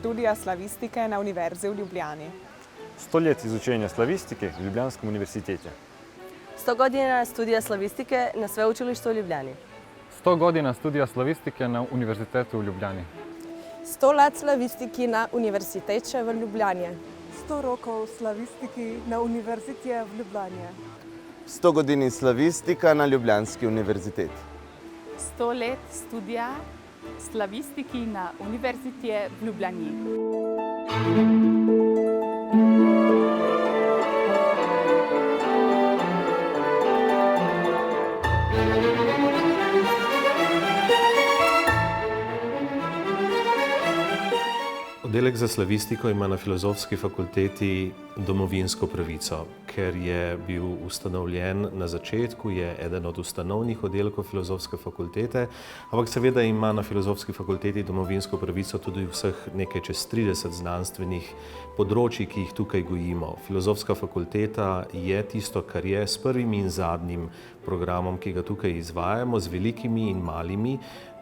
študija slavistike na Univerzi v Ljubljani. 100 let изучения славистики в Лjubljanskom университете. 100 godina studija slavistike na Sveučilištu u Ljubljani. 100 godina studija slavistike na Univerzitetu u Ljubljani. 100 let slavistiki na Univerzitete v Ljubljani. 100 rokov slavistiki na Univerziteti v Ljubljani. 100 godini slavistika na Ljubljanski univerziteti. 100 let studija slavistiki na Univerziteti v Ljubljani. Oddelek za slavistiko ima na Filozofski fakulteti domovinsko pravico, ker je bil ustanovljen na začetku, je eden od ustanovnih oddelkov Filozofske fakultete, ampak seveda ima na Filozofski fakulteti domovinsko pravico tudi vseh nekaj čez 30 znanstvenih področij, ki jih tukaj gojimo. Filozofska fakulteta je tisto, kar je s prvim in zadnjim programom, ki ga tukaj izvajamo, z velikimi in malimi.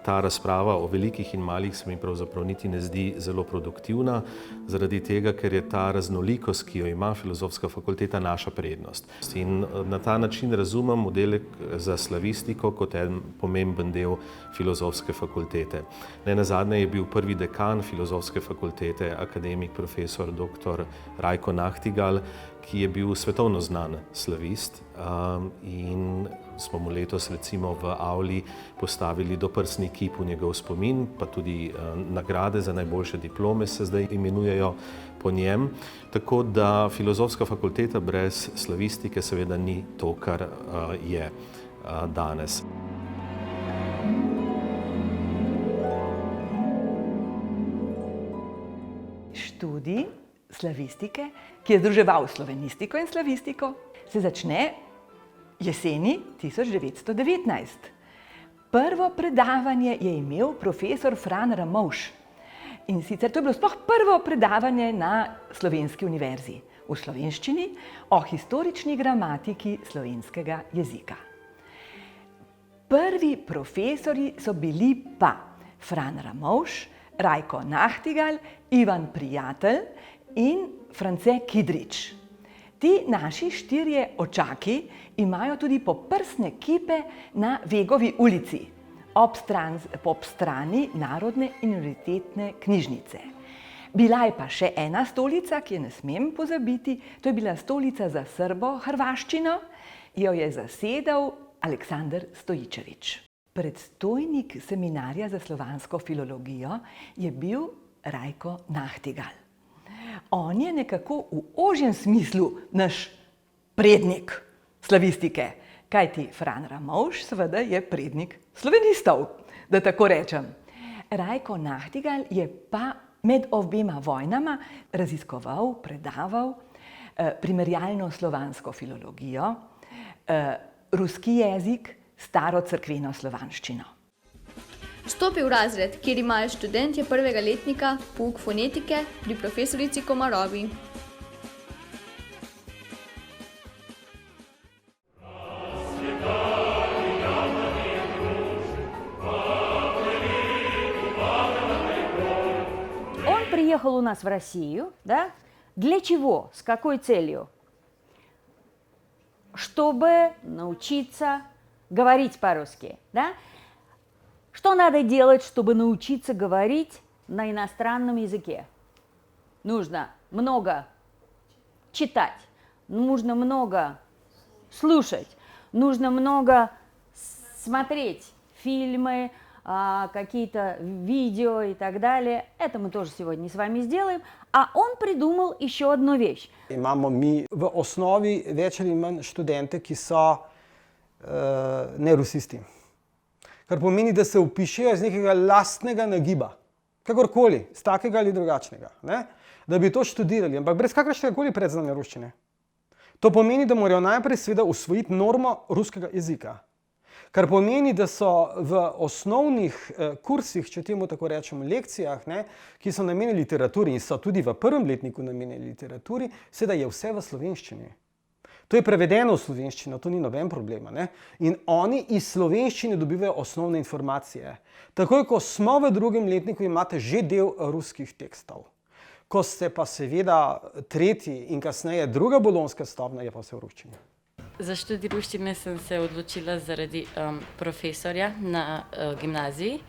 Ta razprava o velikih in malih se mi pravzaprav niti ne zdi zelo produktivna, zaradi tega, ker je ta raznolikost, ki jo ima Filozofska fakulteta, naša prednost. In na ta način razumem oddelek za slavistiko kot en pomemben del Filozofske fakultete. Nenazadnje je bil prvi dekan Filozofske fakultete, akademik profesor dr. Rajko Nahtigal, ki je bil svetovno znan slavist in smo mu letos recimo v avli postavili doprsni kip v njegov spomin, pa tudi nagrade za najboljše diplome se zdaj imenujejo po njem. Tako da Filozofska fakulteta brez slavistike seveda ni to, kar je danes. Študij slavistike, ki je združeval slovenistiko in slavistiko, se začne jeseni 1919. Prvo predavanje je imel profesor Fran Ramovš. In sicer to je bilo sploh prvo predavanje na Slovenski univerzi v slovenščini o historični gramatiki slovenskega jezika. Prvi profesorji so bili pa Fran Ramovš, Rajko Nahtigal, Ivan Prijatelj in France Kidrič. Ti naši štirje očaki imajo tudi poprsne kipe na Vegovi ulici, ob strani Narodne in univerzitetne knjižnice. Bila je pa še ena stolica, ki je ne smem pozabiti, to je bila stolica za srbo-hrvaščino, jo je zasedal Aleksandar Stojičevič. Predstojnik seminarja za slovansko filologijo je bil Rajko Nahtigal. On je nekako v ožjem smislu naš prednik slavistike, kajti Fran Ramovš seveda je prednik slovenistov, da tako rečem. Rajko Nahtigal je pa med obema vojnama raziskoval, predaval primerjalno slovansko filologijo, ruski jezik, staro cerkveno slovanščino. Vstopil v razred, kjer imajo študentje prvega letnika pouk fonetike pri profesorici Komarovi. Он приехал у нас в Россию, да? Для чего? С какой целью? Чтобы научиться говорить по-русски, да? Что надо делать, чтобы научиться говорить на иностранном языке? Нужно много читать, нужно много слушать, нужно много смотреть фильмы, какие-то видео и так далее. Это мы тоже сегодня с вами сделаем. А он придумал еще одну вещь. Imamo mi v osnovi več ali manj študente, ki so nerusisti. Kar pomeni, da se vpišejo iz nekega lastnega nagiba, kakorkoli, z takega ali drugačnega, ne? Da bi to študirali, ampak brez kakršnega koli predznanja ruščine. To pomeni, da morajo najprej seveda usvojiti normo ruskega jezika. Kar pomeni, da so v osnovnih kursih, če temu tako rečemo, lekcijah, ne, ki so namenjeni literaturi in so tudi v prvem letniku namenjeni literaturi, seveda je vse v slovenščini. To je prevedeno v slovenščino, to ni noben problema. Ne? In oni iz slovenščine dobivajo osnovne informacije. Takoj, ko smo v drugem letniku, imate že del ruskih tekstov. Ko ste pa seveda tretji in kasneje druga bolonjska stopnja, je pa vse v ruščini. Za študij ruščine sem se odločila zaradi profesorja na gimnaziji,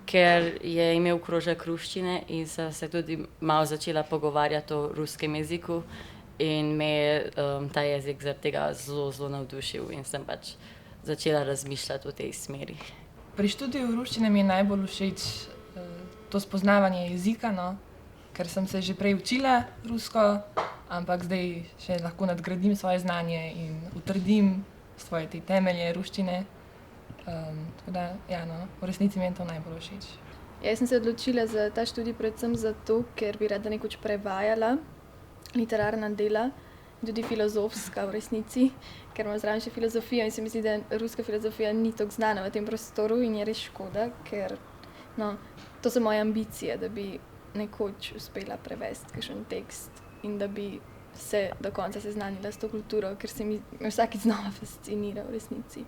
ker je imel krožek ruščine in sem se tudi malo začela pogovarjati o ruskem jeziku in me je ta jezik zaradi tega zelo navdušil in sem pač začela razmišljati v tej smeri. Pri študiju ruščine mi je najbolj všeč to spoznavanje jezika, ker sem se že prej učila rusko, ampak zdaj še lahko nadgradim svoje znanje in utrdim svoje te temelje ruščine. Tako da, v resnici mi je to najbolj všeč. Jaz sem se odločila za ta študij predvsem zato, ker bi rada nekoč prevajala literarna dela, tudi filozofska v resnici, ker imam zraven še filozofijo in se mi zdi, da ruska filozofija ni tako znana v tem prostoru in je res škoda, ker to so moje ambicije, da bi nekoč uspela prevesti kakšen tekst in da bi se do konca seznanila s to kulturo, ker se mi vsakič znova fascinira v resnici.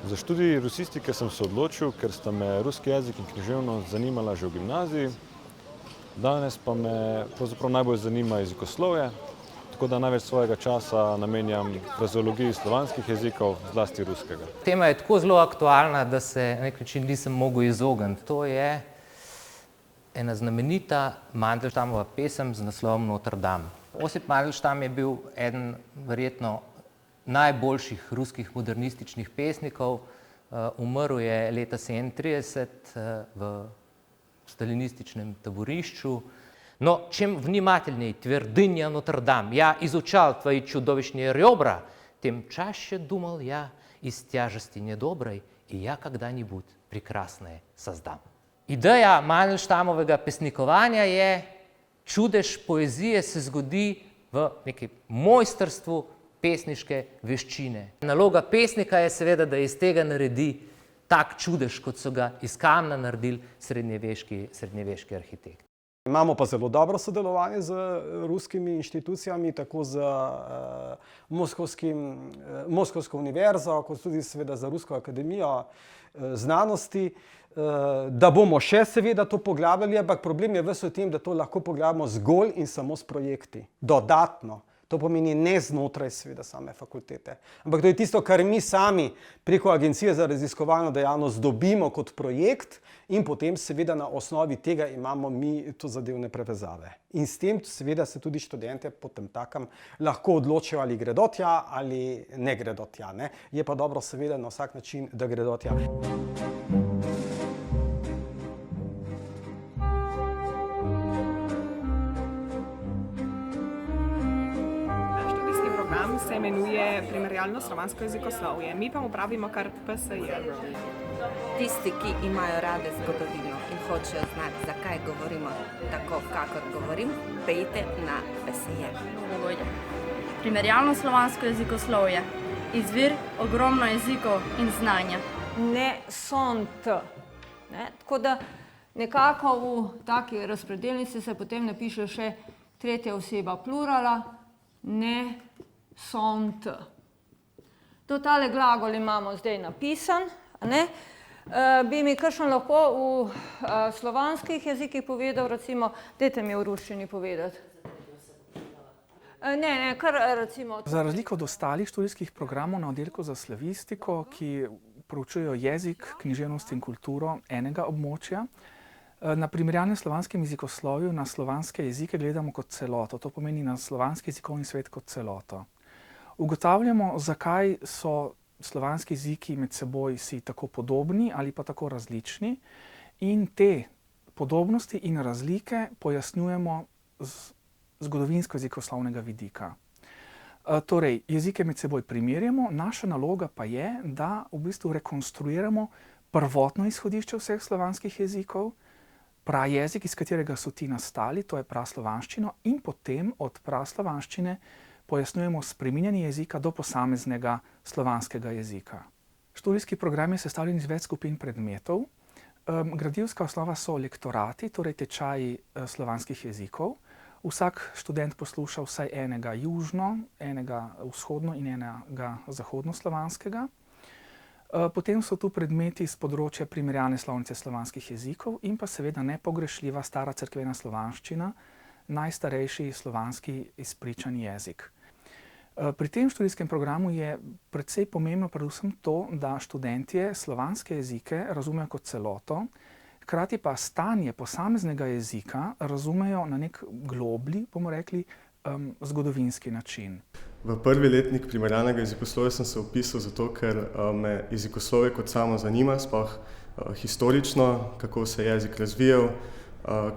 Za študij rusistike sem se odločil, ker sta me ruski jezik in književnost zanimala že v gimnaziji. Danes pa me pravzaprav najbolj zanima jezikoslovje, tako da največ svojega časa namenjam frazeologiji slovanskih jezikov, zlasti ruskega. Tema je tako zelo aktualna, da se na nek način nisem mogel izogniti. To je ena znamenita Mandelštamova pesem z naslovom Notre Dame. Osip Mandelstam je bil eden verjetno najboljših ruskih modernističnih pesnikov. Umrl je leta 1937 v stalinističnem taborišču. Но чем внимательнее твердыня Нотр-Дам я изучал твои чудовищные ребра, тем чаще думал я из тяжести недоброй, и я когда-нибудь прекрасное создам. Ideja Mandelštamovega pesnikovanja je, čudež poezije se zgodi v nekem mojstrstvu pesniške veščine. Naloga pesnika je seveda, da iz tega naredi tak čudež, kot so ga iz kamna naredili srednjeveški arhitekti. Imamo pa zelo dobro sodelovanje z ruskimi inštitucijami, tako z Moskovsko univerzo, kot tudi seveda za Rusko akademijo znanosti, da bomo še seveda to poglabljali, ampak problem je ves v tem, da to lahko poglabljamo zgolj in samo s projekti, dodatno. To pomeni ne znotraj seveda same fakultete. Ampak to je tisto, kar mi sami preko Agencije za raziskovalno dejavnost dobimo kot projekt in potem seveda na osnovi tega imamo mi to zadevne prevezave. In s tem seveda se tudi študente potem takem lahko odločijo, ali gredo tja ali ne gredo tja. Je pa dobro seveda na vsak način, da gredo tja. Se imenuje primerjalno slovansko jezikoslovje. Mi pa mu pravimo kar PSJ. Tisti, ki imajo rade zgodovino in hočejo znati, zakaj govorimo tako, kakor govorim, pejte na PSJ. Primerjalno slovansko jezikoslovje. Izvir ogromno jezikov in znanja. Ne sont. Tako da nekako v taki razpredelnici se potem napiše še tretja oseba plurala. Ne sont. To tale glagol imamo zdaj napisan. Bi mi kakšen lahko v slovanskih jezikih povedal, recimo, dajte mi v ruščini povedati. Ne, kar recimo. Za razliko od ostalih študijskih programov na oddelku za slavistiko, ki proučujejo jezik, književnost in kulturo enega območja, na primerjalnem slovanskem jezikoslovju na slovanske jezike gledamo kot celoto. To pomeni na slovanski jezikovni svet kot celoto. Ugotavljamo, zakaj so slovanski jeziki med seboj si tako podobni ali pa tako različni, in te podobnosti in razlike pojasnjujemo z zgodovinsko-jezikoslovnega vidika. Torej, jezike med seboj primerjamo, naša naloga pa je, da v bistvu rekonstruiramo prvotno izhodišče vseh slovanskih jezikov, prajezik, iz katerega so ti nastali, to je praslovanščino, in potem od praslovanščine pojasnjujemo spreminjanje jezika do posameznega slovanskega jezika. Študijski program je sestavljen iz več skupin predmetov. Gradivska osnova so lektorati, torej tečaji slovanskih jezikov. Vsak študent posluša vsaj enega južno, enega vzhodno in enega zahodnoslovanskega. Potem so tu predmeti z področja primerjalne slovnice slovanskih jezikov in pa seveda nepogrešljiva stara cerkvena slovanščina, najstarejši slovanski izpričani jezik. Pri tem študijskem programu je precej pomembno predvsem to, da študentje slovanske jezike razumejo kot celoto, hkrati pa stanje posameznega jezika razumejo na nek globlji, bomo rekli, zgodovinski način. V prvi letnik primerjalnega jezikoslovja sem se vpisal zato, ker me jezikoslovje kot samo zanima, sploh historično, kako se je jezik razvijal,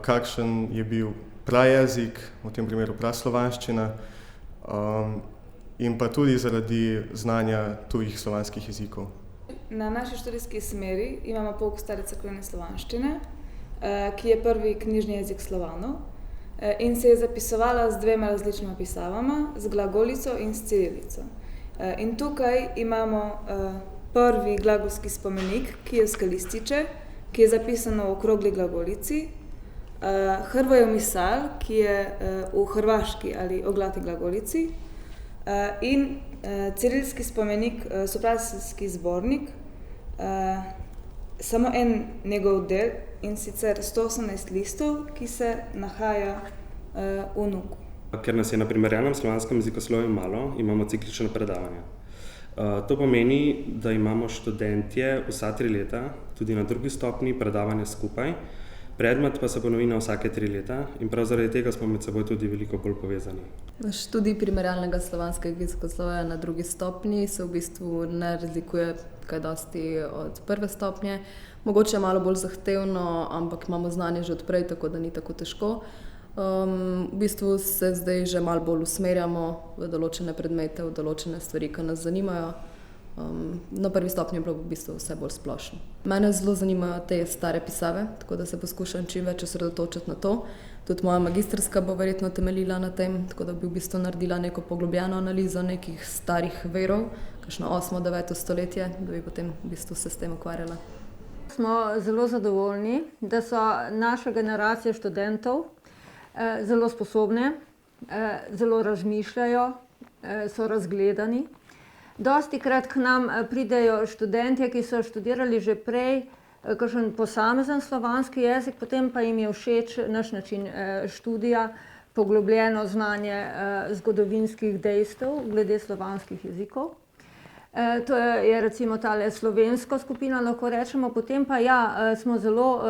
kakšen je bil prajezik, v tem primeru praslovanščina, in pa tudi zaradi znanja tujih slovanskih jezikov. Na naši študijski smeri imamo pouk stare cerkvene slovanščine, ki je prvi knjižni jezik Slovanov in se je zapisovala z dvema različnima pisavama, z glagolico in s cirilico. In tukaj imamo prvi glagolski spomenik, ki je skalističe, ki je zapisano v okrogli glagolici, Hrvojev misal, ki je v hrvaški ali oglati glagolici, in cirilski spomenik, sopracijski zbornik, samo en njegov del, in sicer 118 listov, ki se nahaja v Nuku. Ker nas je na primerjalnem slovanskem jezikoslovju malo, imamo ciklična predavanja. To pomeni, da imamo študentje vsa 3 leta, tudi na drugi stopnji, predavanja skupaj. Predmet pa se ponovi na vsake 3 leta in prav zaradi tega smo med seboj tudi veliko bolj povezani. Študij primerjalnega slovanskega jezikoslovja na drugi stopnji se v bistvu ne razlikuje kaj dosti od prve stopnje. Mogoče je malo bolj zahtevno, ampak imamo znanje že odprej, tako da ni tako težko. V bistvu se zdaj že malo bolj usmerjamo v določene predmete, v določene stvari, ki nas zanimajo. Na prvi stopnji je bilo v bistvu vse bolj splošno. Mene zelo zanimajo te stare pisave, tako da se poskušam čim več osredotočiti na to. Tudi moja magistrska bo verjetno temeljila na tem, tako da bi v bistvu naredila neko poglobljeno analizo nekih starih verov, kakšno 8. 9. stoletje, da bi potem v bistvu se s tem ukvarjala. Smo zelo zadovoljni, da so naše generacije študentov zelo sposobne, zelo razmišljajo, so razgledani. Dostikrat k nam pridejo študentje, ki so študirali že prej kakšen posamezen slovanski jezik, potem pa jim je všeč naš način študija, poglobljeno znanje zgodovinskih dejstev glede slovanskih jezikov. To je recimo tale slovenska skupina, lahko rečemo, potem pa ja, smo zelo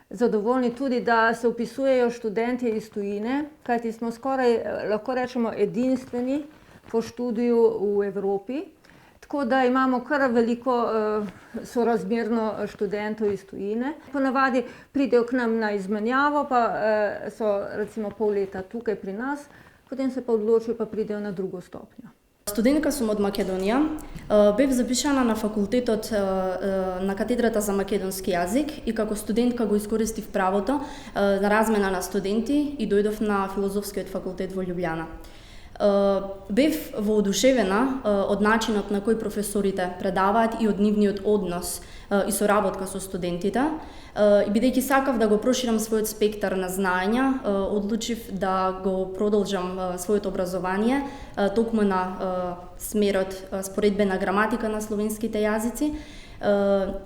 zadovoljni tudi, da se vpisujejo študentje iz tujine, kajti smo skoraj, lahko rečemo, edinstveni po študiju v Evropi. Tako da imamo kar veliko sorazmerno študentov iz tujine. Ponavadi pridejo k nam na izmenjavo, pa so recimo pol leta tukaj pri nas, potem se pa odločijo, pa pridejo na drugo stopnjo. Студентка съм от Македония. Бев запишана на факултетот на катедрата за македонски јазик и како студентка го искористив правото на размена на студенти и дојдов на филозофскиот факултет во Љубљана. Бев воодушевена од начинот на кој професорите предаваат и од нивниот однос и соработка со студентите. И бидејќи сакав да го проширам својот спектар на знаења, одлучив да го продолжам своето образование токму на смерот споредбена граматика на словенските јазици,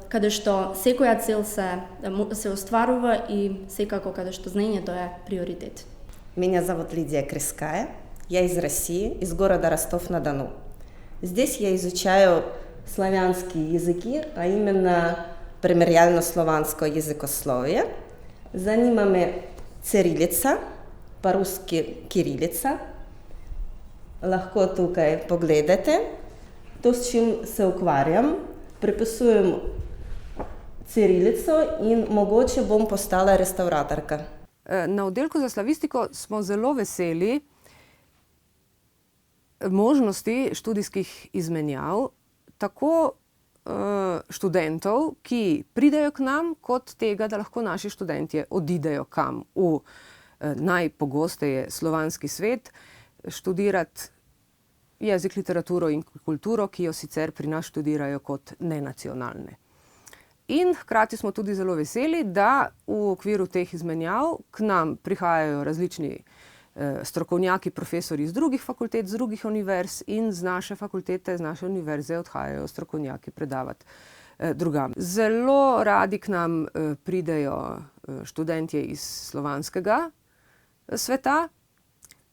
каде што секоја цел се остварува и секако каде што знаењето е приоритет. Меня зовут Лидия Криская. Я из России, из города Ростов-на-Дону. Здесь я изучаю славянские языки, а именно примеряльно-слованское языкословие. Занимаме цирилица, по-руски кирилица. Лахко tukaj погледате. То, с čim se ukvarjam, prepisujem cirilico in mogoče bom postala restauratorka. Na oddelku za slavistiko smo zelo veseli možnosti študijskih izmenjav, tako študentov, ki pridejo k nam, kot tega, da lahko naši študentje odidejo kam v najpogosteje slovanski svet, študirati jezik, literaturo in kulturo, ki jo sicer pri nas študirajo kot nenacionalne. In hkrati smo tudi zelo veseli, da v okviru teh izmenjav k nam prihajajo različni strokovnjaki, profesori z drugih fakultet, z drugih univerz in z naše fakultete, z naše univerze odhajajo strokovnjaki predavati drugam. Zelo radi k nam pridejo študentje iz slovanskega sveta,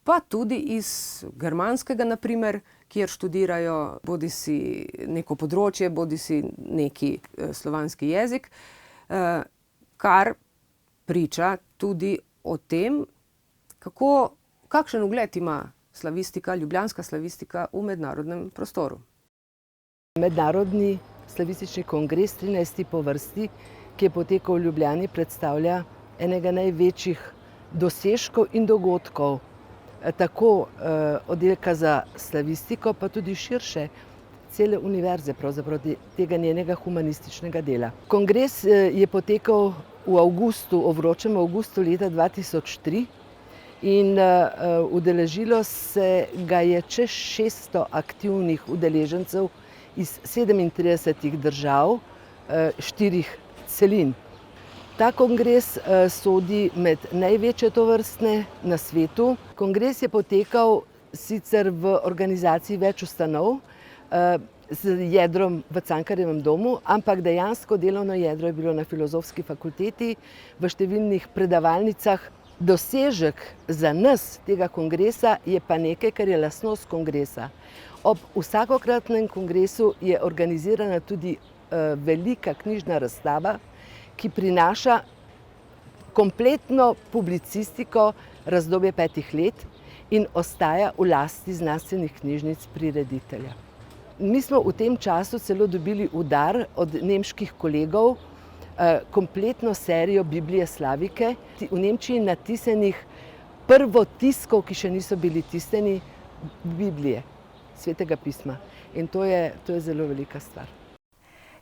pa tudi iz germanskega, naprimer, kjer študirajo bodisi neko področje, bodisi neki slovanski jezik, kar priča tudi o tem, kakšen ugled ima slavistika, ljubljanska slavistika v mednarodnem prostoru. Mednarodni slavistični kongres, 13. po vrsti, ki je potekal v Ljubljani, predstavlja enega največjih dosežkov in dogodkov, tako oddelka za slavistiko, pa tudi širše cele univerze, pravzaprav tega njenega humanističnega dela. Kongres je potekal v avgustu, v vročem avgustu leta 2003 in udeležilo se ga je čez 600 aktivnih udeležencev iz 37 držav, 4 celin. Ta kongres sodi med največje tovrstne na svetu. Kongres je potekal sicer v organizaciji več ustanov, z jedrom v Cankarjevem domu, ampak dejansko delovno jedro je bilo na Filozofski fakulteti, v številnih predavalnicah. Dosežek za nas tega kongresa je pa nekaj, kar je lastnost kongresa. Ob vsakokratnem kongresu je organizirana tudi velika knjižna razstava, ki prinaša kompletno publicistiko razdobje 5 let in ostaja v lasti znanstvenih knjižnic prireditelja. Mi smo v tem času celo dobili udar od nemških kolegov, kompletno serijo Biblije Slavike, v Nemčiji natisanih prvotiskov, ki še niso bili tiskani, Biblije, Svetega pisma. In to je zelo velika stvar.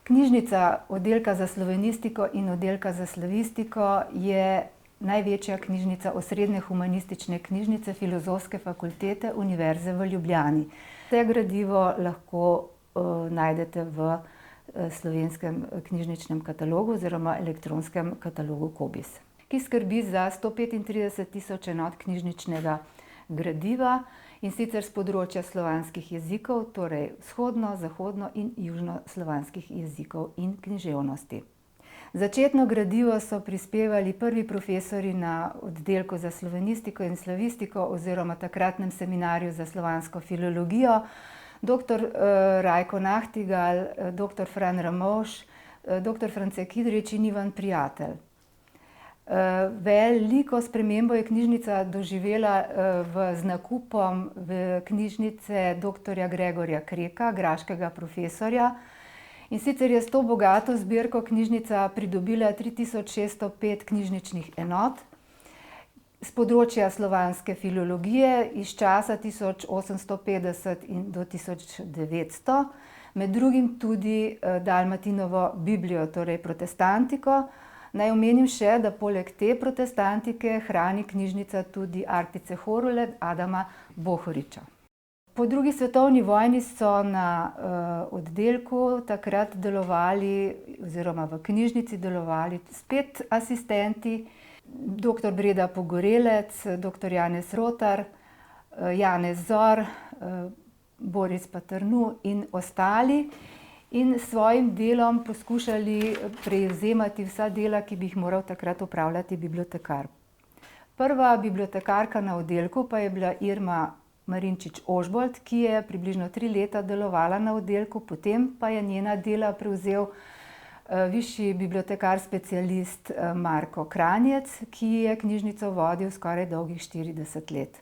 Knjižnica oddelka za slovenistiko in oddelka za slavistiko je največja knjižnica osrednje humanistične knjižnice Filozofske fakultete Univerze v Ljubljani. Vse gradivo lahko najdete v slovenskem knjižničnem katalogu oziroma elektronskem katalogu Kobis, ki skrbi za 135.000 enot knjižničnega gradiva in sicer z področja slovanskih jezikov, torej vzhodno, zahodno in južnoslovanskih jezikov in književnosti. Začetno gradivo so prispevali prvi profesori na oddelku za slovenistiko in slavistiko oziroma takratnem seminarju za slovansko filologijo, dr. Rajko Nahtigal, dr. Fran Ramovš, dr. France Kidrič in Ivan Prijatelj. Veliko spremembo je knjižnica doživela z nakupom v knjižnice dr. Gregorja Kreka, graškega profesorja. In sicer je s to bogato zbirko knjižnica pridobila 3605 knjižničnih enot z področja slovanske filologije iz časa 1850 in do 1900, med drugim tudi Dalmatinovo Biblijo, torej protestantiko. Naj omenim še, da poleg te protestantike hrani knjižnica tudi Artice Horule Adama Bohoriča. Po drugi svetovni vojni so na oddelku takrat delovali, oziroma v knjižnici delovali spet asistenti, dr. Breda Pogorelec, dr. Janez Rotar, Janez Zor, Boris Paternu in ostali in s svojim delom poskušali prevzemati vsa dela, ki bi jih moral takrat opravljati bibliotekar. Prva bibliotekarka na oddelku pa je bila Irma Marinčič-Ožbolt, ki je približno 3 leta delovala na oddelku, potem pa je njena dela prevzel višji bibliotekar specialist Marko Kranjec, ki je knjižnico vodil skoraj dolgih 40 let.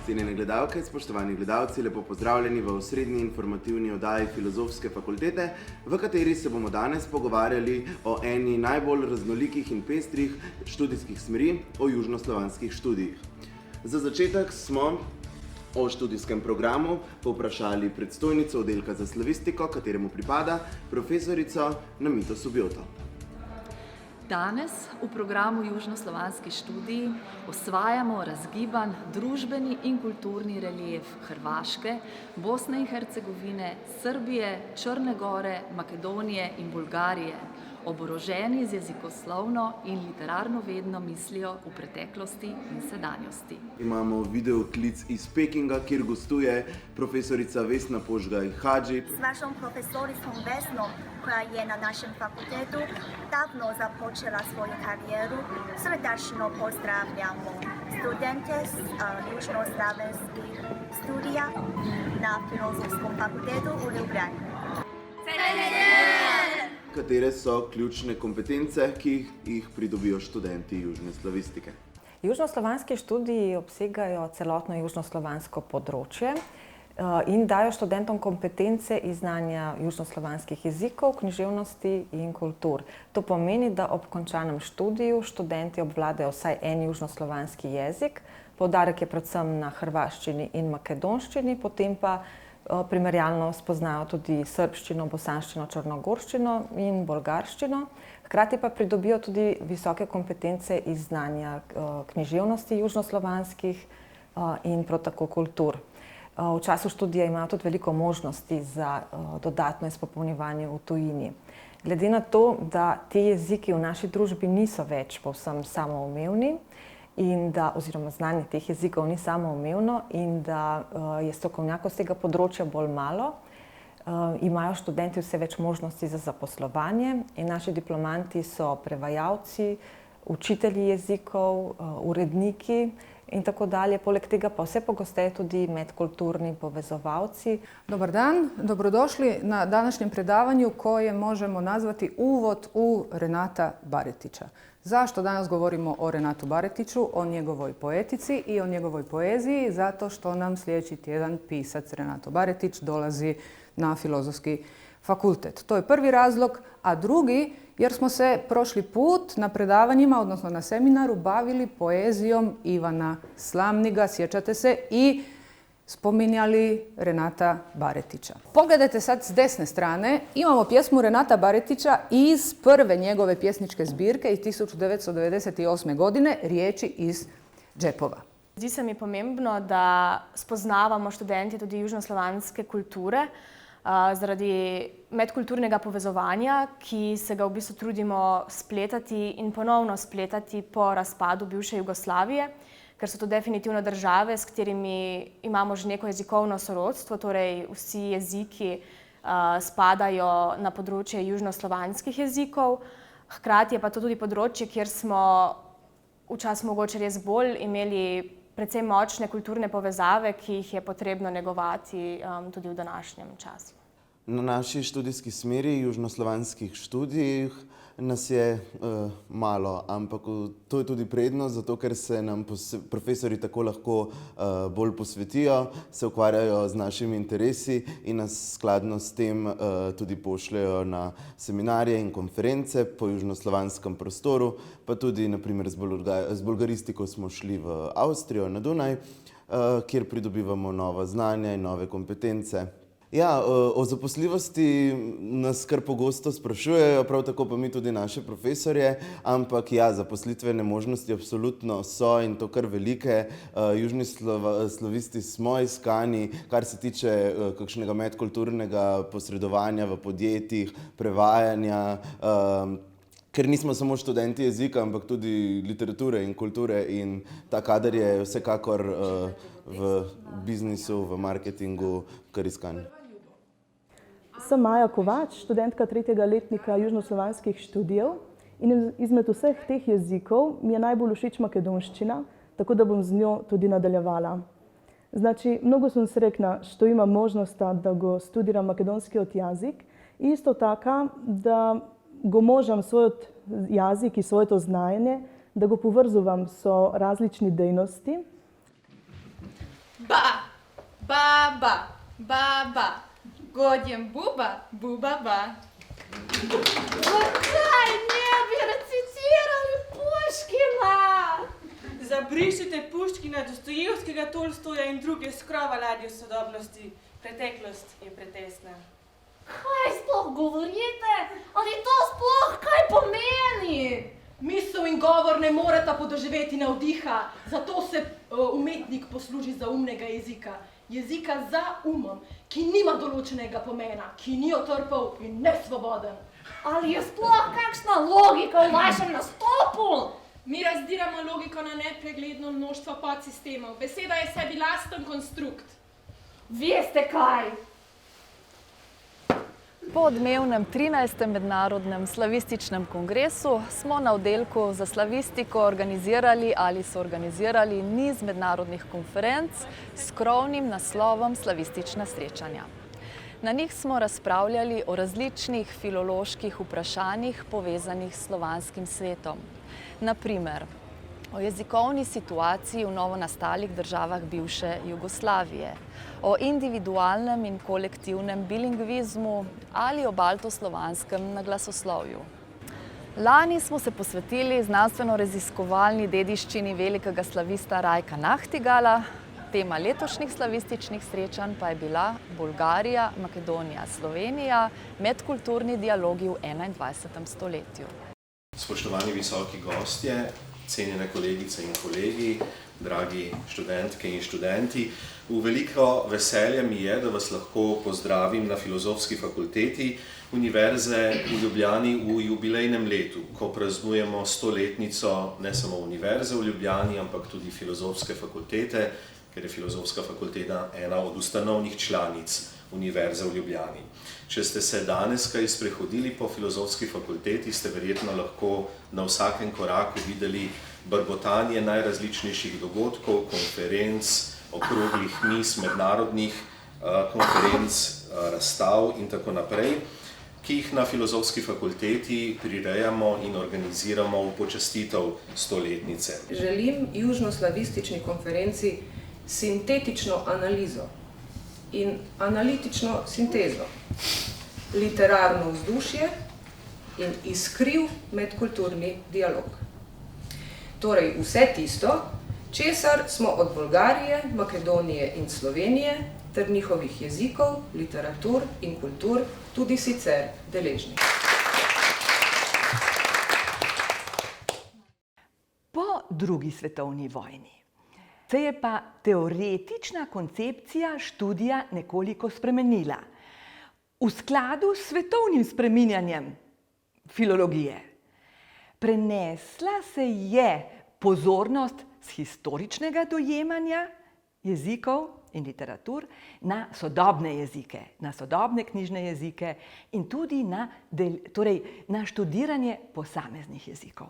Cenjene gledalke, spoštovani gledalci, lepo pozdravljeni v osrednji informativni oddaji Filozofske fakultete, v kateri se bomo danes pogovarjali o eni najbolj raznolikih in pestrih študijskih smeri, o južnoslovanskih študijih. Za začetek smo o študijskem programu povprašali predstojnico oddelka za slavistiko, kateremu pripada profesorico Namito Subjoto. Danes v programu Južnoslovanski študiji osvajamo razgiban družbeni in kulturni relief Hrvaške, Bosne in Hercegovine, Srbije, Črne gore, Makedonije in Bolgarije. oboroženi z jezikoslovno in literarno vedno mislijo v preteklosti in sedanjosti. Imamo videoklic iz Pekinga, kjer gostuje profesorica Vesna Požgaj Hadži. S vašom profesoricom Vesno, koja je na našem fakultetu davno započela svoju karijeru, srdačno pozdravljamo studente s južnoslavenskih studija na Filozofskom fakultetu v Ljubljani. Katere so ključne kompetence, ki jih pridobijo študenti južne slavistike? Južnoslovanski študiji obsegajo celotno južnoslovansko področje in dajo študentom kompetence iz znanja južnoslovanskih jezikov, književnosti in kultur. To pomeni, da ob končanem študiju študenti obvladajo vsaj en južnoslovanski jezik, poudarek je predvsem na hrvaščini in makedonščini, potem pa primerjalno spoznajo tudi srbščino, bosanščino, črnogorščino in bolgarščino. Hkrati pa pridobijo tudi visoke kompetence iz znanja književnosti južnoslovanskih in prav tako kultur. V času študija imajo tudi veliko možnosti za dodatno izpopolnjevanje v tujini. Glede na to, da te jeziki v naši družbi niso več povsem samoumevni, oziroma znanje teh jezikov ni samoumevno in da je strokovnjakov z tega področja bolj malo, imajo študenti vse več možnosti za zaposlovanje in naši diplomanti so prevajalci, učitelji jezikov, uredniki in tako dalje. Poleg tega pa vse pogosteje tudi medkulturni povezovalci. Dobar dan, dobrodošli na današnjem predavanju koje možemo nazvati Uvod u Renata Baretića. Zašto danas govorimo o Renatu Baretiću, o njegovoj poetici i o njegovoj poeziji? Zato što nam sljedeći tjedan pisac Renato Baretić dolazi na Filozofski fakultet. To je prvi razlog, a drugi jer smo se prošli put na predavanjima, odnosno na seminaru, bavili poezijom Ivana Slamniga, sjećate se, i spominjali Renata Baretića. Pogledajte sad s desne strane, imamo pjesmu Renata Baretića iz prve njegove pjesničke zbirke iz 1998. godine, Riječi iz džepova. Zdi se mi pomembno, da spoznavamo študenti tudi južnoslovanske kulture zaradi medkulturnega povezovanja, ki se ga v bistvu trudimo spletati in ponovno spletati po razpadu bivše Jugoslavije, ker so to definitivno države, s katerimi imamo že neko jezikovno sorodstvo, torej vsi jeziki spadajo na področje južnoslovanskih jezikov. Hkrati je pa to tudi področje, kjer smo včasih mogoče res bolj imeli precej močne kulturne povezave, ki jih je potrebno negovati tudi v današnjem času. Na naši študijski smeri južnoslovanskih študijih nas je malo, ampak to je tudi prednost, zato ker se nam profesori tako lahko bolj posvetijo, se ukvarjajo z našimi interesi in nas skladno s tem tudi pošljajo na seminarje in konference po južnoslovanskem prostoru, pa tudi naprimer z bolgaristiko smo šli v Avstrijo na Dunaj, kjer pridobivamo nova znanja in nove kompetence. Ja, o zaposljivosti nas kar pogosto sprašujejo, prav tako pa mi tudi naše profesorje, ampak ja, zaposlitvene možnosti absolutno so in to kar velike. Južni slavisti smo iskani, kar se tiče kakšnega medkulturnega posredovanja v podjetjih, prevajanja, ker nismo samo študenti jezika, ampak tudi literature in kulture in ta kader je vsekakor v biznisu, v marketingu kar iskan. Sem Maja Kovač, študentka 3. letnika južnoslovanskih študijev in izmed vseh teh jezikov mi je najbolj všeč makedonščina, tako da bom z njo tudi nadaljevala. Znači, mnogo sam sretna što imam možnost da go studiram makedonski jezik i isto taka da go možem svoj jezik i svoje to znanje, da go povrzujem so različni dejnosti. Baba. Godjem buba, ba. Zakaj ne bi recitirali Puškina? Zabrišite Puškina, Dostojevskega, Tolstoja in druge skrova ladje sodobnosti. Preteklost je pretesna. Kaj sploh govorite? Ali to sploh kaj pomeni? Misel in govor ne moreta podoživeti navdiha, zato se umetnik posluži za umnega jezika. Jezika za umom, ki nima določenega pomena, ki ni otrpel in nesvoboden. Ali je sploh kakšna logika v vašem nastopu? Mi razdiramo logiko na nepregledno množstvo podsistemov. Beseda je sebi lasten konstrukt. Veste kaj? Po odmevnem 13. mednarodnem slavističnem kongresu smo na oddelku za slavistiko organizirali ali so organizirali niz mednarodnih konferenc s krovnim naslovom Slavistična srečanja. Na njih smo razpravljali o različnih filoloških vprašanjih povezanih s slovanskim svetom. Na primer, o jezikovni situaciji v novonastalih državah bivše Jugoslavije, o individualnem in kolektivnem bilingvizmu ali o baltoslovanskem naglasoslovju. Lani smo se posvetili znanstveno-raziskovalni dediščini velikega slavista Rajka Nahtigala. Tema letošnjih slavističnih srečanj pa je bila Bolgarija, Makedonija, Slovenija, medkulturni dialogi v 21. stoletju. Spoštovani visoki gostje, cenjene kolegice in kolegi, dragi študentke in študenti, v veliko veselje mi je, da vas lahko pozdravim na Filozofski fakulteti Univerze v Ljubljani v jubilejnem letu, ko praznujemo 100-letnico ne samo Univerze v Ljubljani, ampak tudi Filozofske fakultete, ker je Filozofska fakulteta ena od ustanovnih članic Univerze v Ljubljani. Če ste se danes kaj sprehodili po Filozofski fakulteti, ste verjetno lahko na vsakem koraku videli brbotanje najrazličnejših dogodkov, konferenc, okroglih miz, mednarodnih konferenc, razstav in tako naprej, ki jih na Filozofski fakulteti prirejamo in organiziramo v počastitev 100-letnice. Želim južnoslavistični konferenci sintetično analizo in analitično sintezo, literarno vzdušje in iskriv medkulturni dialog. Torej vse tisto, česar smo od Bolgarije, Makedonije in Slovenije ter njihovih jezikov, literatur in kultur tudi sicer deležni. Po drugi svetovni vojni se je pa teoretična koncepcija študija nekoliko spremenila. V skladu s svetovnim spreminjanjem filologije. Prenesla se je pozornost z historičnega dojemanja jezikov in literatur na sodobne jezike, na sodobne knjižne jezike in tudi na študiranje posameznih jezikov.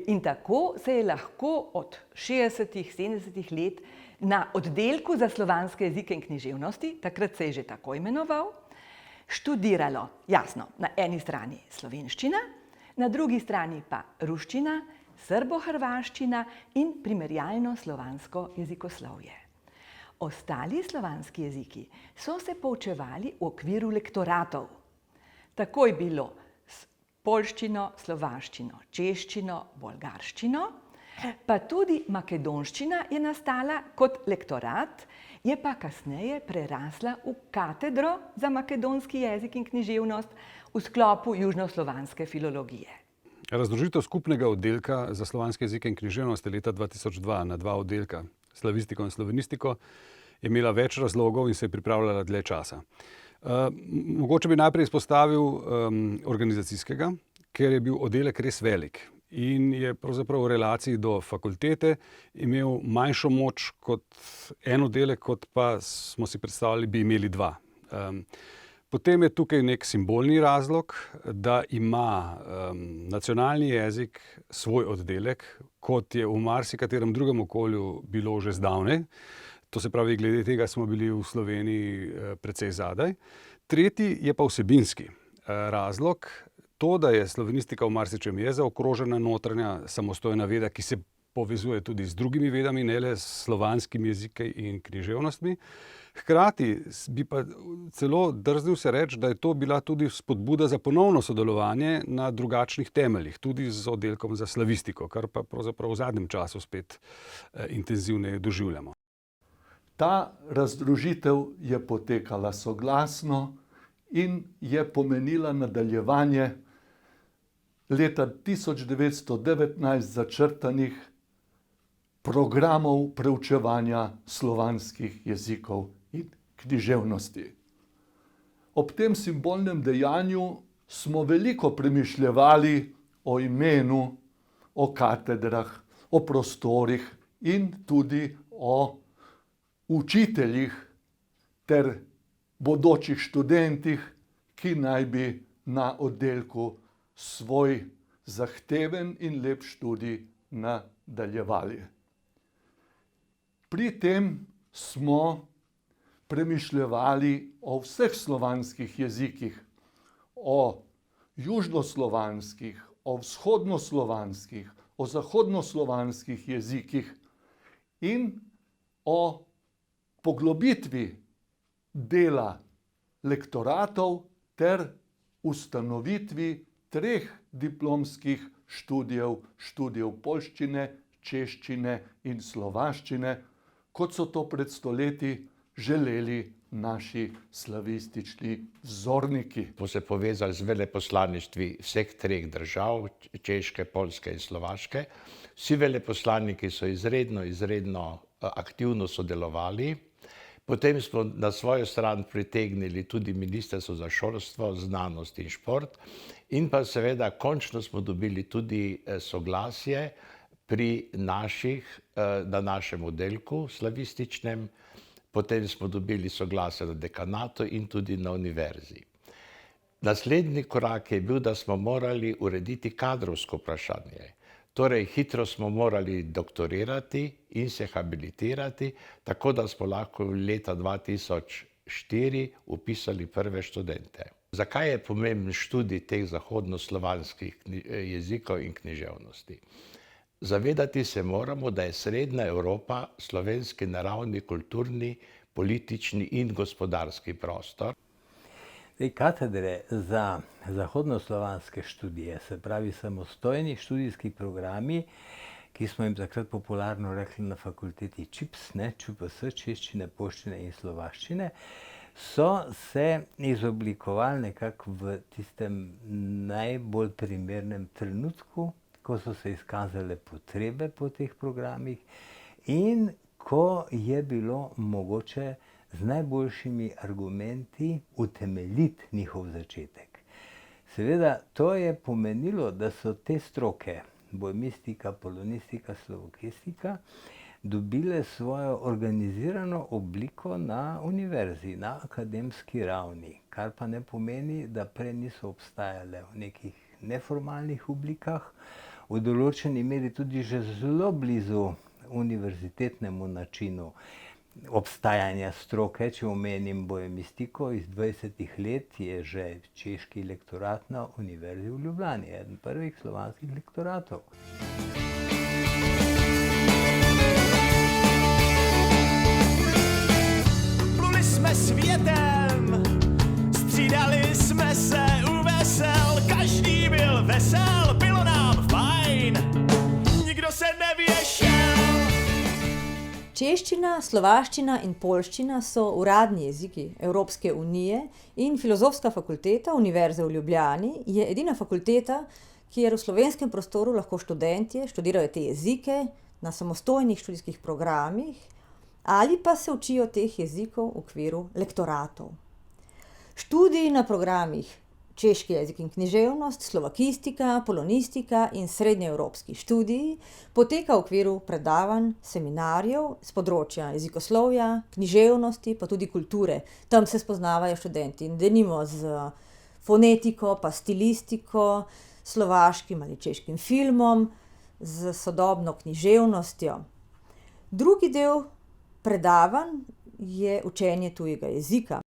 In tako se je lahko od 60-ih, 70-ih let na oddelku za slovanske jezike in književnosti, takrat se je že tako imenoval, študiralo, jasno, na eni strani slovenščina, na drugi strani pa ruščina, srbo-hrvaščina in primerjalno slovansko jezikoslovje. Ostali slovanski jeziki so se poučevali v okviru lektoratov. Tako je bilo poljščino, slovaščino, češčino, bolgarščino, pa tudi makedonščina je nastala kot lektorat, je pa kasneje prerasla v katedro za makedonski jezik in književnost v sklopu južnoslovanske filologije. Razdružitev skupnega oddelka za slovanske jezike in književnost je leta 2002 na dva oddelka, slavistiko in slovenistiko, je imela več razlogov in se je pripravljala dlje časa. Mogoče bi najprej izpostavil organizacijskega, ker je bil oddelek res velik in je pravzaprav v relaciji do fakultete imel manjšo moč kot en oddelek, kot pa smo si predstavljali, bi imeli dva. Potem je tukaj nek simbolni razlog, da ima nacionalni jezik svoj oddelek, kot je v marsikaterem drugem okolju bilo že zdavnaj. To se pravi, glede tega smo bili v Sloveniji precej zadaj. Tretji je pa vsebinski razlog, to, da je slovenistika v marsičem je zaokrožena notranja samostojna veda, ki se povezuje tudi z drugimi vedami, ne le s slovanskimi jeziki in književnostmi. Hkrati bi pa celo drznil se reči, da je to bila tudi spodbuda za ponovno sodelovanje na drugačnih temeljih, tudi z oddelkom za slavistiko, kar pa pravzaprav v zadnjem času spet intenzivneje doživljamo. Ta razdružitev je potekala soglasno in je pomenila nadaljevanje leta 1919 začrtanih programov preučevanja slovanskih jezikov in književnosti. Ob tem simbolnem dejanju smo veliko premišljevali o imenu, o katedrah, o prostorih in tudi o učiteljih ter bodočih študentih, ki naj bi na oddelku svoj zahteven in lep študij nadaljevali. Pri tem smo premišljevali o vseh slovanskih jezikih, o južnoslovanskih, o vzhodnoslovanskih, o zahodnoslovanskih jezikih in o poglobitvi dela lektoratov ter ustanovitvi 3 diplomskih študijev poljščine, češčine in slovaščine, kot so to pred stoletji želeli naši slavistični vzorniki. Smo se povezali z veleposlaništvi vseh 3 držav, Češke, Poljske in Slovaške. Vsi veleposlaniki so izredno aktivno sodelovali. Potem smo na svojo stran pritegnili tudi Ministrstvo za šolstvo, znanost in šport in pa seveda končno smo dobili tudi soglasje na našem oddelku slavističnem. Potem smo dobili soglasje na dekanatu in tudi na univerzi. Naslednji korak je bil, da smo morali urediti kadrovsko vprašanje. Torej, hitro smo morali doktorirati in se habilitirati, tako da smo lahko leta 2004 upisali prve študente. Zakaj je pomemben študij teh zahodnoslovanskih jezikov in književnosti? Zavedati se moramo, da je Srednja Evropa slovenski naravni, kulturni, politični in gospodarski prostor. Katedre za zahodnoslovanske študije, se pravi samostojni študijski programi, ki smo jim takrat popularno rekli na fakulteti ČIPS, ČPS, češčine, poljščine in slovaščine, so se izoblikovali nekako v tistem najbolj primernem trenutku, ko so se izkazale potrebe po teh programih in ko je bilo mogoče z najboljšimi argumenti utemeljiti njihov začetek. Seveda, to je pomenilo, da so te stroke, bojmistika, polonistika, slovokistika, dobile svojo organizirano obliko na univerzi, na akademski ravni, kar pa ne pomeni, da prej niso obstajale v nekih neformalnih oblikah, v določeni meri tudi že zelo blizu univerzitetnemu načinu obstajanja stroke. Če omenim bojemistiko iz 20. let, je že češki lektorat na Univerzi v Ljubljani, eden prvih slovanskih lektoratov. Pluli jsme světem, střídali jsme se u vesel, každý byl vesel, bylo nám fajn, nikdo se nevěšel. Češčina, slovaščina in poljščina so uradni jeziki Evropske unije in Filozofska fakulteta Univerze v Ljubljani je edina fakulteta, kjer v slovenskem prostoru lahko študentje študirajo te jezike na samostojnih študijskih programih ali pa se učijo teh jezikov v okviru lektoratov. Študiji na programih češki jezik in književnost, slovakistika, polonistika in srednjeevropski študiji poteka v okviru predavanj, seminarjev z področja jezikoslovja, književnosti, pa tudi kulture. Tam se spoznavajo študenti in denimo z fonetiko, pa stilistiko, slovaškim ali češkim filmom, z sodobno književnostjo. Drugi del predavanj je učenje tujega jezika.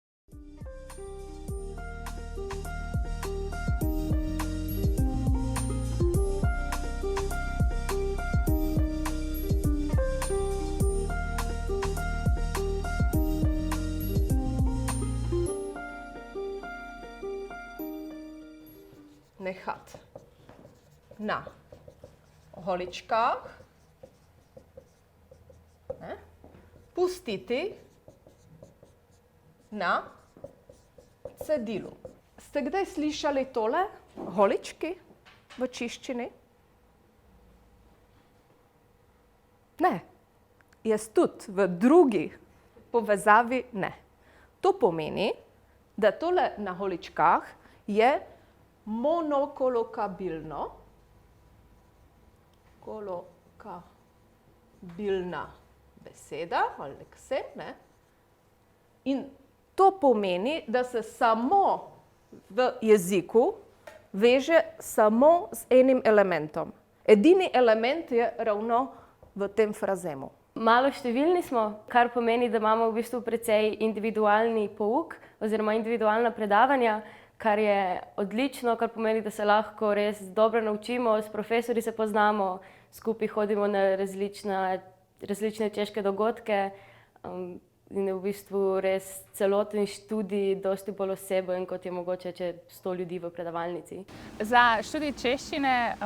Nehat na holičkah, pustiti na cedilu. Ste kdaj slišali tole, holički v češčini? Ne, jaz tudi v drugi povezavi ne. To pomeni, da tole na holičkah je monokolokabilno, kolokabilna beseda ali leksem, ne? In to pomeni, da se samo v jeziku veže samo z enim elementom. Edini element je ravno v tem frazemu. Malo številni smo, kar pomeni, da imamo v bistvu precej individualni pouk oziroma individualna predavanja, kar je odlično, kar pomeni, da se lahko res dobro naučimo, s profesorji se poznamo, skupaj hodimo na različne češke dogodke in je v bistvu res celoten študij dosti bolj osebojen, kot je mogoče, če 100 ljudi v predavalnici. Za študij češčine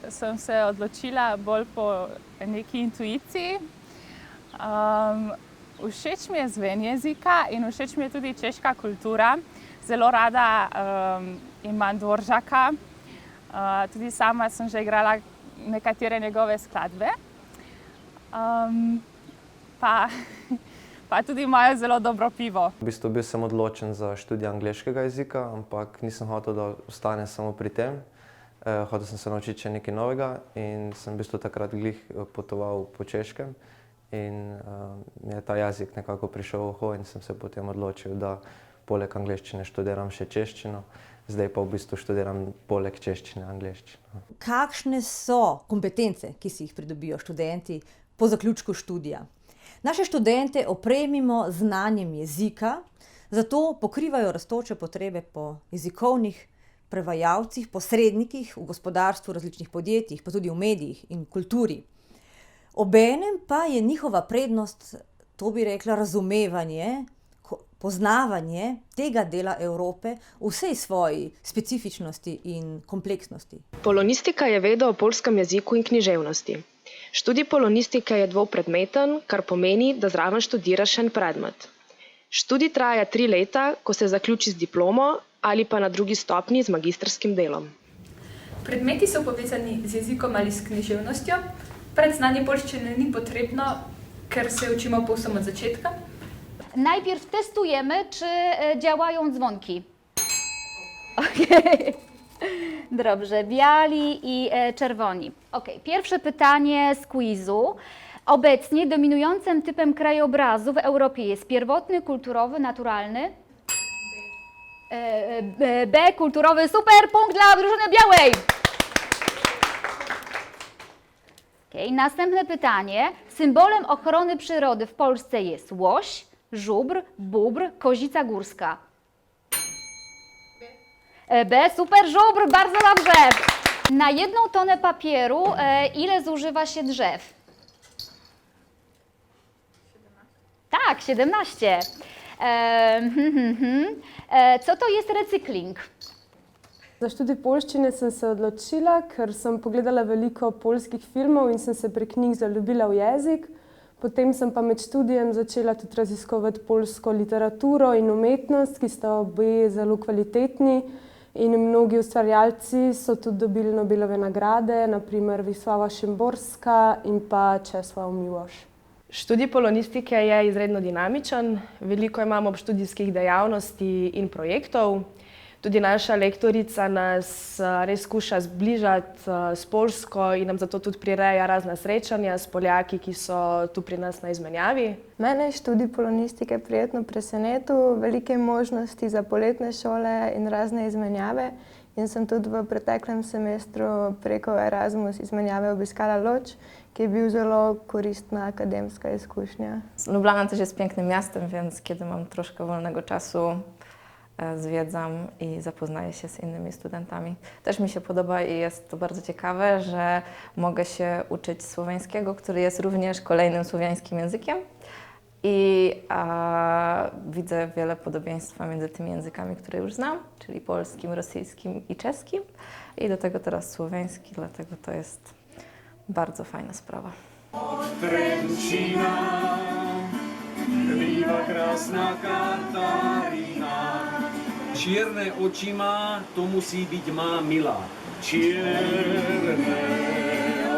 sem se odločila bolj po neki intuiciji. Všeč mi je zven jezika in všeč mi je tudi češka kultura. Zelo rada imam Dvoržaka. Tudi sama sem že igrala nekatere njegove skladbe. Pa tudi imajo zelo dobro pivo. V bistvu bil sem odločen za študij angleškega jezika, ampak nisem hotel, da ostane samo pri tem. Hotel sem se naučiti še nekaj novega in sem v bistvu takrat glih potoval po Češkem. In mi je ta jezik nekako prišel v uho in sem se potem odločil, da poleg angleščine študiram še češčino. Zdaj pa v bistvu študiram poleg češčine angleščino. Kakšne so kompetence, ki si jih pridobijo študenti po zaključku študija? Naše študente opremimo z znanjem jezika, zato pokrivajo rastoče potrebe po jezikovnih prevajalcih, posrednikih v gospodarstvu, različnih podjetjih, pa tudi v medijih in kulturi. Obenem pa je njihova prednost, to bi rekla, razumevanje, poznavanje tega dela Evrope v vsej svoji specifičnosti in kompleksnosti. Polonistika je veda o poljskem jeziku in književnosti. Študij polonistike je dvopredmeten, kar pomeni, da zraven študiraš en predmet. Študij traja 3 leta, ko se zaključi z diplomo ali pa na drugi stopnji z magistrskim delom. Predmeti so povezani z jezikom ali s književnostjo. Predznanje poljščine ni potrebno, ker se učimo povsem od začetka. Najpierw testujemy, czy działają dzwonki. Okay. Dobrze, biali i czerwoni. Okay. Pierwsze pytanie z quizu. Obecnie dominującym typem krajobrazu w Europie jest pierwotny, kulturowy, naturalny. B, kulturowy, super, punkt dla drużyny białej. Okay. Następne pytanie. Symbolem ochrony przyrody w Polsce jest łoś, żubr, bóbr, kozica górska. B, super, żubr, bardzo dobrze. Na 1 tonę papieru ile zużywa się drzew? 17. Tak, 17. Co to jest recykling? Za študij poljščine sem se odločila, ker sem pogledala veliko poljskih filmov in sem se prek njih zaljubila v jezik. Potem sem pa med študijem začela tudi raziskovati poljsko literaturo in umetnost, ki sta obe zelo kvalitetni. In mnogi ustvarjalci so tudi dobili Nobelove nagrade, naprimer Wisława Szymborska in pa Czesław Miłosz. Študij polonistike je izredno dinamičen, veliko imamo študijskih dejavnosti in projektov. Tudi naša lektorica nas res skuša zbližati s Poljsko in nam zato tudi prireja razna srečanja s Poljaki, ki so tu pri nas na izmenjavi. Mene je študij polonistike prijetno presenetil, velike možnosti za poletne šole in razne izmenjave. In sem tudi v preteklem semestru preko Erasmus izmenjave obiskala Łódź, ki je bil zelo koristna akademska izkušnja. Ljubljana też jest pięknym miastem, więc kiedy mam troszkę wolnego czasu, zwiedzam i zapoznaję się z innymi studentami. Też mi się podoba i jest to bardzo ciekawe, że mogę się uczyć słoweńskiego, który jest również kolejnym słowiańskim językiem. I widzę wiele podobieństwa między tymi językami, które już znam, czyli polskim, rosyjskim i czeskim. I do tego teraz słoweński, dlatego to jest bardzo fajna sprawa. Trenčína, býva krásna Katarína. Čierne oči má, to musí byť má milá. Čierne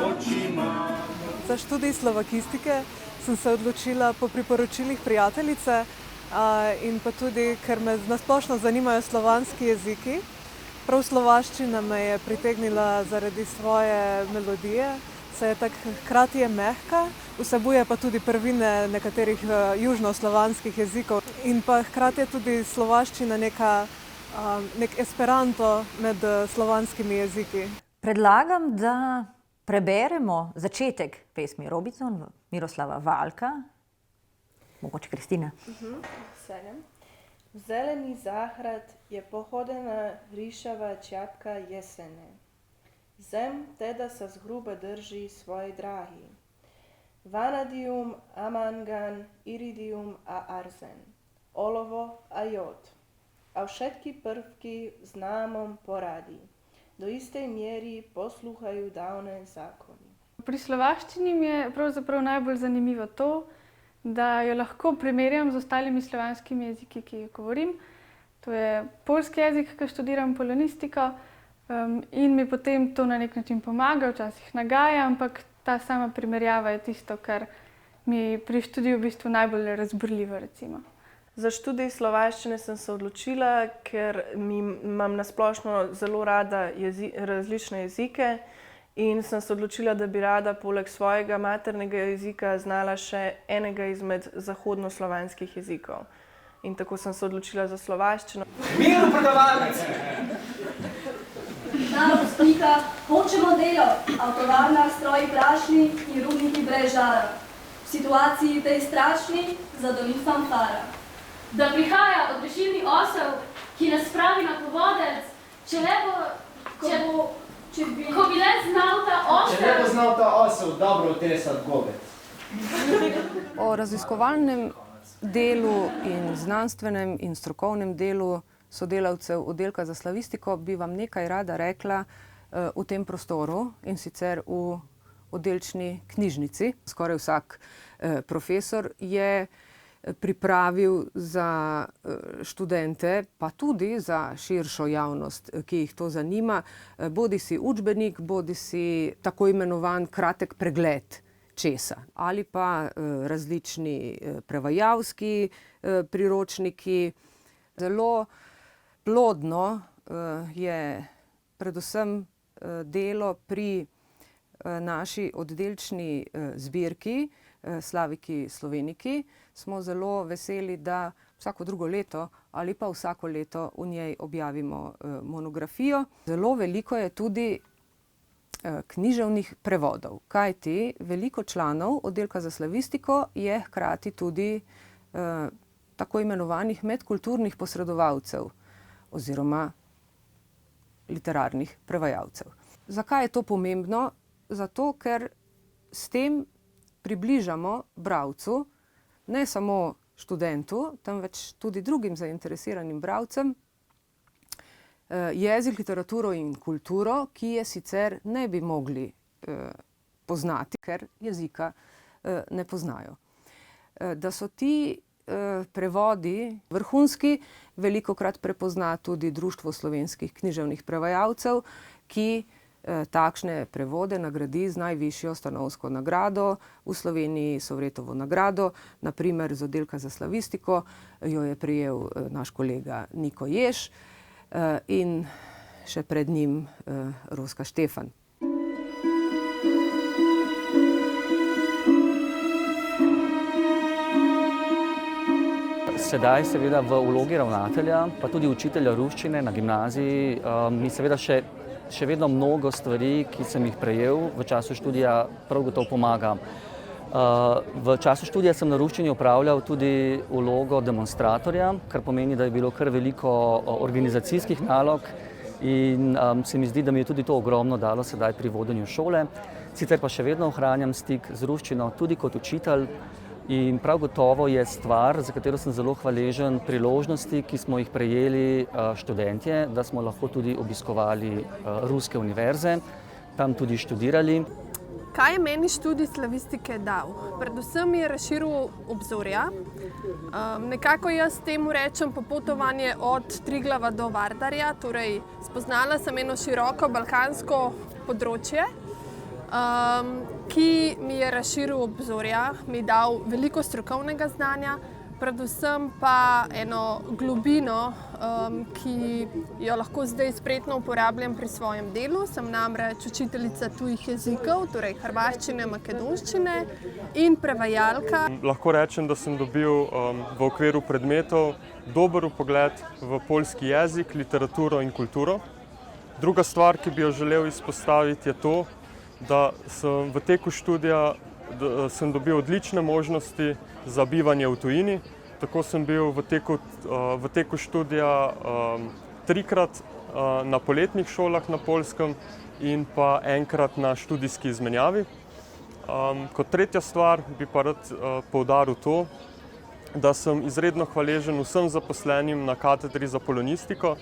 oči má. Za študij slovakistike sem se odločila po priporočilih prijateljice in pa tudi, ker me nasplošno zanimajo slovanski jeziki. Prav slovaščina me je pritegnila zaradi svoje melodije, saj je tako hkrati je mehka, vsebuje pa tudi prvine nekaterih južnoslovanskih jezikov in pa hkrati je tudi slovaščina nek esperanto med slovanskimi jeziki. Predlagam, da preberemo začetek pesmi Robinson Miroslava Valka. Mogoče Kristina. Zeleni zahrad je pohodena rišava čapka jesene. Zem teda sa zhruba drží svoj dráhy. Vanadium, amangan, iridium a arzen, olovo a jód. A všetky prvky v známom poradí. Do istej miery poslúchajú dávne zákony. Pri slovaščini mi je pravzaprav najbolj zanimivo to, da jo lahko primerjam z ostalimi slovanskimi jeziki, ki jih govorim. To je poljski jezik, ki študiram polonistiko, in mi potem to na nek način pomaga, včasih nagaja, ampak ta sama primerjava je tisto, kar mi pri študiju v bistvu najbolj razburljivo, recimo. Za študij slovaščine sem se odločila, ker imam nasplošno zelo rada različne jezike in sem se odločila, da bi rada poleg svojega maternega jezika znala še enega izmed zahodnoslovanskih jezikov. In tako sem se odločila za slovaščino. Miru prodavalec! Narostnika, hočemo delo, a v tovarnah stroji prašni in rudniki brez žara. V situaciji tej strašni zadoni fanfara. Da prihaja odrešilni osel, ki nas spravi na povodec, ko bi le znal ta osel. Če ne bo znal ta osel, dobro otresat gobec. O raziskovalnem delu in znanstvenem in strokovnem delu sodelavcev oddelka za slavistiko bi vam nekaj rada rekla v tem prostoru, in sicer v oddelčni knjižnici. Skoraj vsak profesor je pripravil za študente, pa tudi za širšo javnost, ki jih to zanima, bodisi učbenik, bodisi tako imenovan kratek pregled česa, ali pa različni prevajalski priročniki. Zelo plodno je predvsem delo pri naši oddelčni zbirki Slaviki Sloveniki. Smo zelo veseli, da vsako drugo leto ali pa vsako leto v njej objavimo monografijo. Zelo veliko je tudi književnih prevodov, kajti veliko članov oddelka za slavistiko je hkrati tudi tako imenovanih medkulturnih posredovalcev oziroma literarnih prevajalcev. Zakaj je to pomembno? Zato, ker s tem približamo bralcu, ne samo študentu, temveč tudi drugim zainteresiranim bralcem, jezik, literaturo in kulturo, ki je sicer ne bi mogli poznati, ker jezika ne poznajo. Da so ti prevodi vrhunski, velikokrat prepozna tudi Društvo slovenskih književnih prevajalcev, ki takšne prevode nagradi z najvišjo stanovsko nagrado. V Sloveniji Sovretovo nagrado, na primer z oddelka za slavistiko, jo je prejel naš kolega Niko Jež in še pred njim Roska Štefan. Sedaj seveda v vlogi ravnatelja, pa tudi učitelja ruščine na gimnaziji, mi seveda še vedno mnogo stvari, ki sem jih prejel v času študija, prav gotovo pomaga. V času študija sem na ruščini opravljal tudi vlogo demonstratorja, kar pomeni, da je bilo kar veliko organizacijskih nalog in se mi zdi, da mi je tudi to ogromno dalo sedaj pri vodenju šole. Sicer pa še vedno ohranjam stik z ruščino tudi kot učitelj. In prav gotovo je stvar, za katero sem zelo hvaležen, priložnosti, ki smo jih prejeli študentje, da smo lahko tudi obiskovali ruske univerze, tam tudi študirali. Kaj je meni študij slavistike dal? Predvsem je razširil obzorja. Nekako jaz temu rečem popotovanje od Triglava do Vardarja, torej spoznala sem eno široko balkansko področje, ki mi je razširil obzorja, mi dal veliko strokovnega znanja, predvsem pa eno globino, ki jo lahko zdaj spretno uporabljam pri svojem delu. Sem namreč učiteljica tujih jezikov, torej hrvaščine, makedonščine in prevajalka. Lahko rečem, da sem dobil v okviru predmetov dober vpogled v poljski jezik, literaturo in kulturo. Druga stvar, ki bi jo želel izpostaviti, je to, da sem v teku študija sem dobil odlične možnosti za bivanje v tujini. Tako sem bil v teku študija 3-krat na poletnih šolah na Poljskem in pa 1-krat na študijski izmenjavi. Kot tretja stvar bi pa rad poudaril to, da sem izredno hvaležen vsem zaposlenim na katedri za polonistiko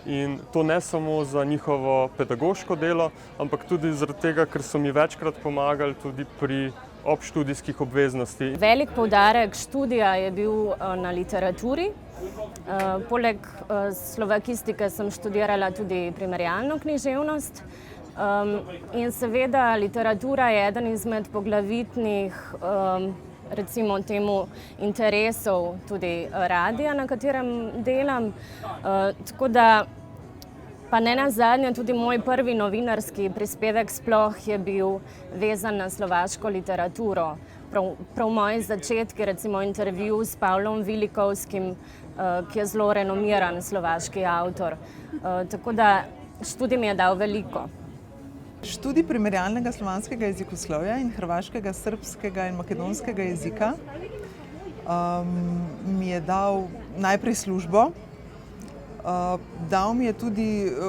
in to ne samo za njihovo pedagoško delo, ampak tudi zaradi tega, ker so mi večkrat pomagali tudi pri obštudijskih obveznosti. Velik poudarek študija je bil na literaturi. Poleg slovakistike sem študirala tudi primerjalno književnost. In seveda literatura je eden izmed poglavitnih, recimo temu, interesov tudi radija, na katerem delam. Tako da pa ne nazadnje, tudi moj prvi novinarski prispevek sploh je bil vezan na slovaško literaturo. Prav moji začetki, recimo intervju s Pavlom Vilikovskim, ki je zelo renomiran slovaški avtor. Tako da študij mi je dal veliko. Študij primerjalnega slovanskega jezikoslovja in hrvaškega, srbskega in makedonskega jezika mi je dal najprej službo. Dal mi je tudi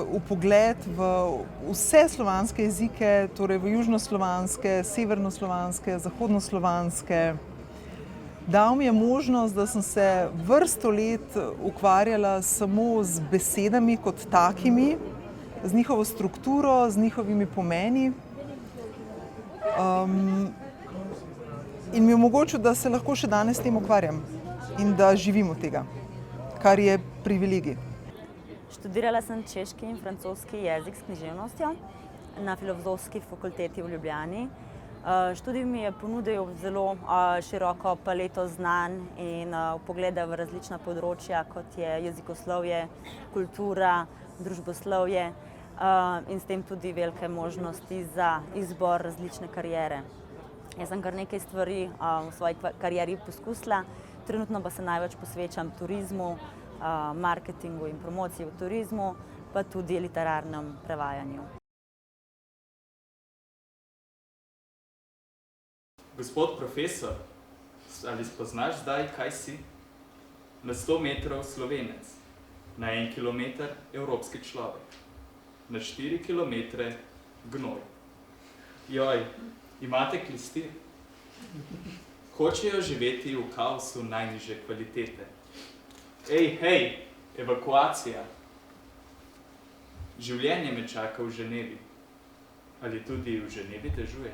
vpogled v vse slovanske jezike, torej v južnoslovanske, severnoslovanske, zahodnoslovanske. Dal mi je možnost, da sem se vrsto let ukvarjala samo z besedami kot takimi, z njihovo strukturo, z njihovimi pomeni. In mi je omogočil, da se lahko še danes s tem ukvarjam in da živim od tega, kar je privilegij. Študirala sem češki in francoski jezik s književnostjo na Filozofski fakulteti v Ljubljani. Študij mi je ponudil zelo široko paleto znanj in vpogleda v različna področja, kot je jezikoslovje, kultura, družboslovje in s tem tudi velike možnosti za izbor različne kariere. Jaz sem kar nekaj stvari v svoji karieri poskusila, trenutno pa se največ posvečam turizmu, marketingu in promociji v turizmu, pa tudi literarnem prevajanju. Gospod profesor, ali spoznaš zdaj, kaj si? Na 100 metrov Slovenec, na 1 kilometer evropski človek, na 4 kilometre gnoj. Joj, imate klistir? Hočejo živeti v kaosu najnižje kvalitete. Hej, evakuacija. Življenje me čaka v Ženevi. Ali tudi v Ženevi dežuje?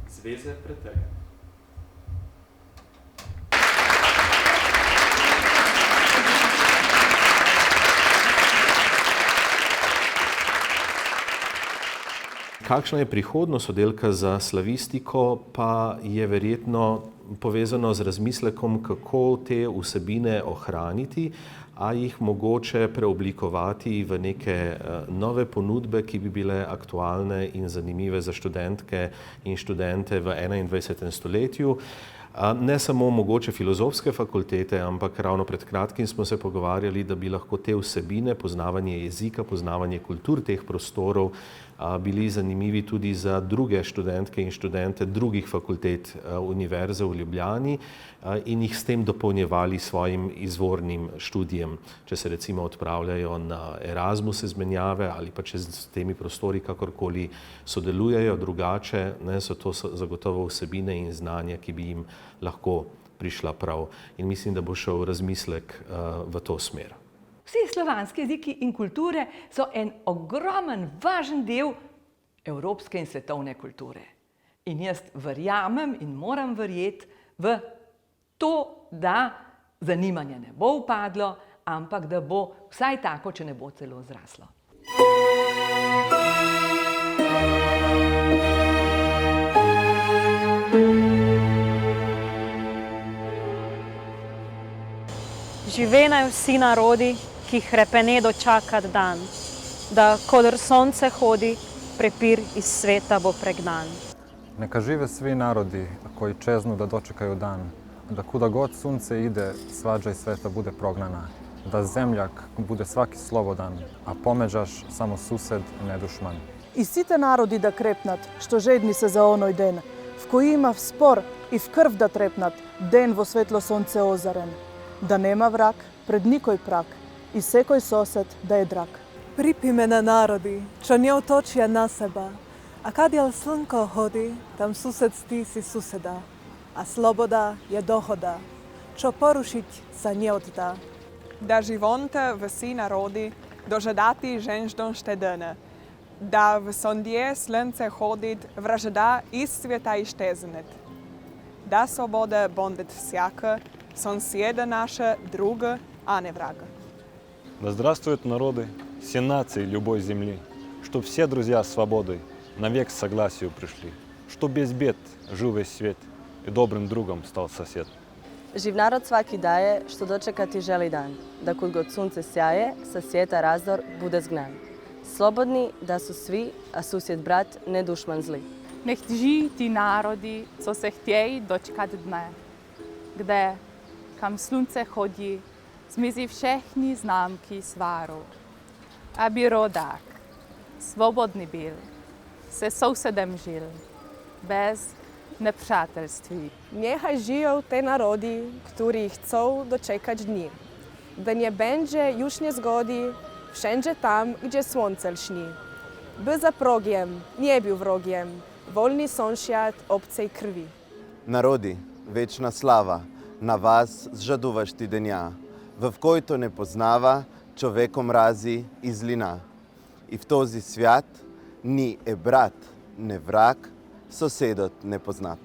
Zveze pretrgane. Kakšna je prihodnost oddelka za slavistiko, pa je verjetno povezano z razmislekom, kako te vsebine ohraniti, a jih mogoče preoblikovati v neke nove ponudbe, ki bi bile aktualne in zanimive za študentke in študente v 21. stoletju. Ne samo mogoče filozofske fakultete, ampak ravno pred kratkim smo se pogovarjali, da bi lahko te vsebine, poznavanje jezika, poznavanje kultur teh prostorov bili zanimivi tudi za druge študentke in študente drugih fakultet Univerze v Ljubljani in jih s tem dopolnjevali svojim izvornim študijem. Če se recimo odpravljajo na Erasmus izmenjave ali pa če s temi prostori kakorkoli sodelujejo drugače, so to zagotovo vsebine in znanja, ki bi jim lahko prišla prav. In mislim, da bo šel razmislek v to smer. Vsi slovanski jeziki in kulture so en ogromen, važen del evropske in svetovne kulture. In jaz verjamem in moram verjeti v to, da zanimanje ne bo upadlo, ampak da bo vsaj tako, če ne bo celo zraslo. Živenajo vsi narodi, ki hrepene dočakat dan, da kodr sonce hodi, prepir iz sveta bo pregnan. Neka žive svi narodi koji čeznu da dočekaju dan, da kuda god sunce ide, svađa iz sveta bude prognana, da zemljak bude svaki slobodan, a pomeđaš samo sused, ne dušman. I site narodi da krepnat, što žedni se za onoj den, v koji ima v spor i v krv da trepnat, den vo svetlo sonce ozaren, da nema vrak, pred nikoj prak, i sekoj sosed da je drag. Pripimena narodi, čo nje otočija na seba, a kad jel slnko hodi, tam sused stisi suseda, a sloboda je dohoda, čo porušit sa nje odda. Da živonte vsi narodi dožadati ženždon štedene, da v sondje slnce hodit vražda iz sveta išteznet, da svobode bondet всяка, соседа наши друга, а не врага. Да здравствуют народы, все нации любой земли, чтоб все друзья свободой навек к согласию пришли, чтоб без бед жил весь свет и добрым другом стал сосед. Živ narod svaki daje, što dočekati želi dan, da kud god sunce sjaje, sa svijeta razdor bude zgnan. Slobodni da su svi, a susjed brat, ne dušman zli. Nech žijí ti národy, co se chtějí dočkat dne, kde, kam slunce chodí, zmizí všechny známky sváru. Aby rodák, svobodný byl, se sousedem žil, bez nepřátelství. Niechaj žiją te narody, którzy chcą doczekać dni, da nie będzie już niezgodi wszędzie tam, gdzie słońce lśni. By za progiem nie był wrogiem, wolny sąsiad obcej krwi. Narodi, večna slava, na vas zžaduvašti denja, v който не познава човеком рази и злина. И в този свят ни е брат, не враг, съседът непознат.